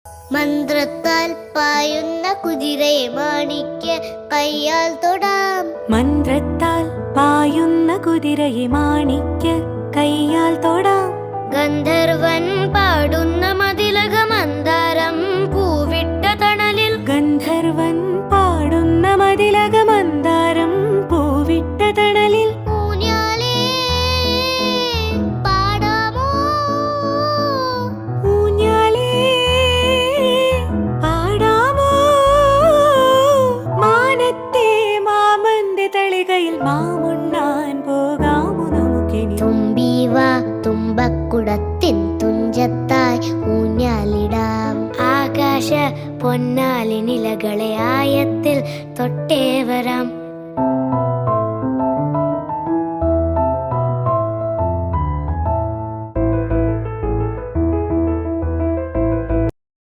മന്ത്രത്താൽ പായുന്ന കുതിരയെ മാണിക്യ കയ്യാൽ തൊടാം. മന്ത്രത്താൽ പായുന്ന കുതിരയെ മാണിക്യ കയ്യാൽ തൊടാം. ഗന്ധർവൻ പാടുന്ന മതിലക മന്ദാരം പൂവിട്ട തണലിൽ. ഗന്ധർവൻ പാടുന്ന മതിലക മന്ദാരം പൂവിട്ട തണലിൽ. ഊഞ്ഞാലേ പാടാമോ, ഊഞ്ഞാലേ പാടാമോ. മാനത്തെ മാമന്റെ തളികയിൽ മാമുണ്ണാൻ പോകാമോ നമുക്കിനി. തുമ്പീവാ തുമ്പക്കുടത്തിൻ തുഞ്ചത്തായി ഊഞ്ഞാലിടാം. ആകാശ പൊന്നാലിനിലകളെ ആയത്തിൽ തൊട്ടേ വരാം.